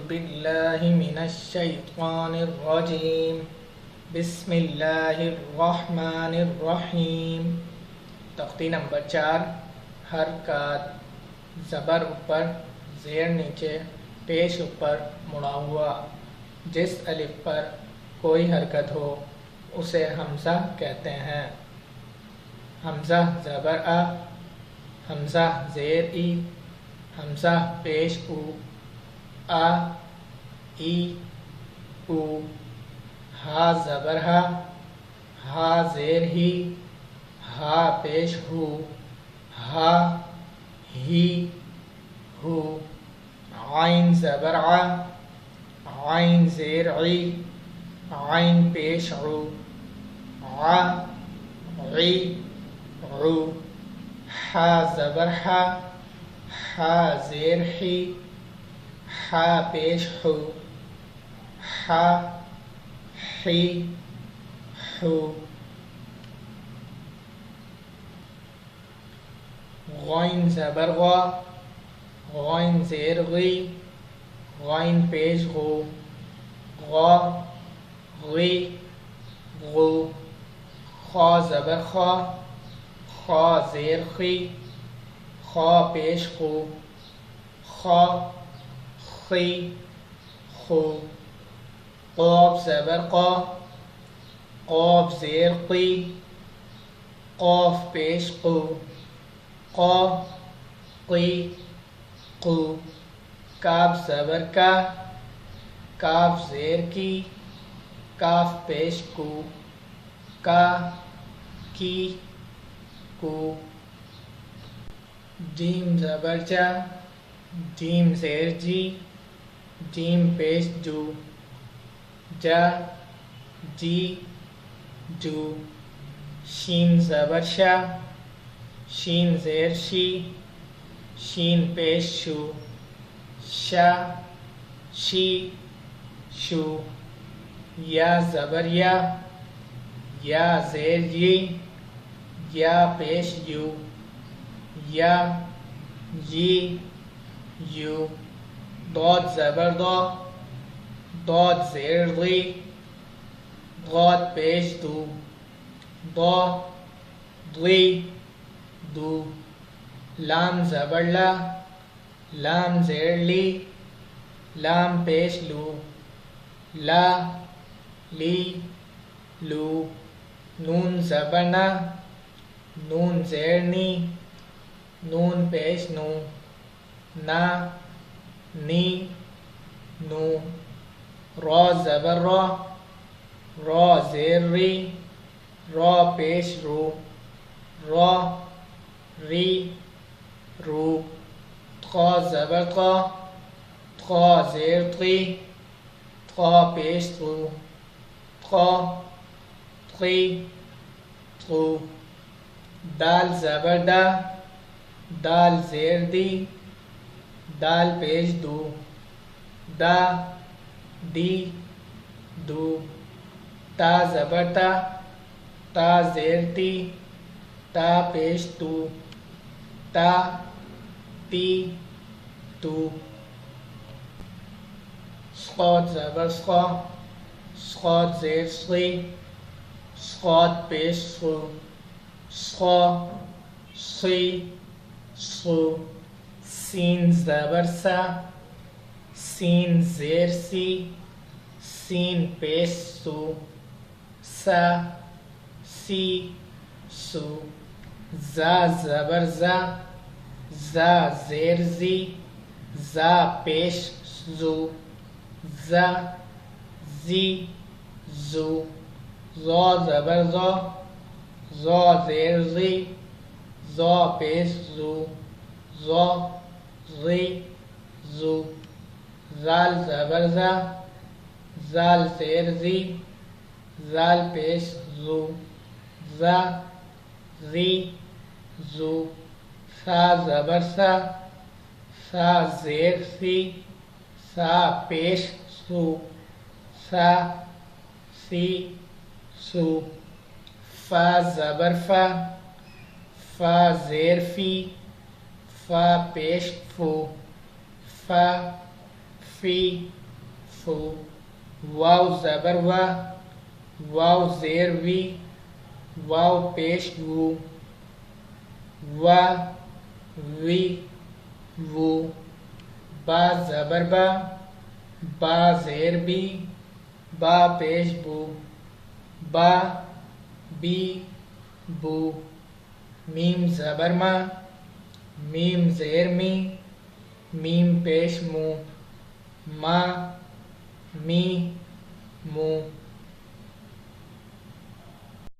باللہ من الشیطان الرجیم بسم اللہ الرحمن الرحیم۔ تختی نمبر 4، حرکات: زبر اوپر، زیر نیچے، پیش اوپر مڑا ہوا۔ جس الف پر کوئی حرکت ہو اسے حمزہ کہتے ہیں۔ حمزہ زبر آ، حمزہ زیر ای، حمزہ پیش او، آ ای او۔ ہا زبر ہا، ہا زیر ہی، ہا پیش ہو، ہا ہی ہو۔ عین زبر ع، عین زیر عی، عین پیش عو، ع عی عو۔ حا زبر حا، حا زیر حی، حا پیش حو، حا حی حو۔ غین زبر غا، غین زیر غی، غین پیش غو، غا غی غو۔ خا زبر خا، خا زیر خی، خا پیش خو، خا خی خو۔ قاف زبر قا، قاف زیر قی، قاف پیش قو، قا قی قو۔ کاف زبر کا، کاف زیر کی، کاف پیش کو، کا کی کو۔ جیم زبر جا، جیم زیر جی، جیم پیش جو، جا جی جو۔ شین زبر شا، شین زیر شی، شین پیش شو، شا شی شو۔ یا زبر یا، یا زیر یی، یا پیش یو، یا یی یو۔ ضاد زبر ضا، ضاد زیر ضی، ضاد پیش دو، ضا ضی دو۔ لام زبر لا، لام زیر لی، لام پیش لو، لا لی لو۔ نون زبر نا، نون زیر نی، نون پیش نو، نا نی نو۔ را زبر را، را زیر ری، را پیش رو، را ری رو۔ طا زبر طا، طا زیر طی، طا پیش طو، طا طی طو۔ دال زبر دا، دال زیر دی، دال پیش دو، دا دی دو۔ تا زبر تا، تا زیر تی، تا پیش تو، تا تی تو۔ صاد زبر صا، صاد زیر صی، صاد پیش صو، صا صی صو۔ سین زبر سا، سین زیر سی، سین پیش سو، سا سی سو۔ زا زبر زا، زا زیر زی، زا پیش زو، زا زی زو۔ زا زبر زا، زا زیر زی، زا پیش زو، زا زی زو۔ زال زبر زا، زال زیر زی، زال پیش زو، زا زی زو۔ سا زبر سا، سا زیر سی، سا پیش سو، سا سی سو۔ فا زبر فا، فا زیر فی، فا پیش فو، فا فی فو واو زبر واو زیر وی واو پیش وو وی وو با زبر با زیر بی با پیش بو با بی بو میم زبر میم زیر می میم پیش مو ما می مو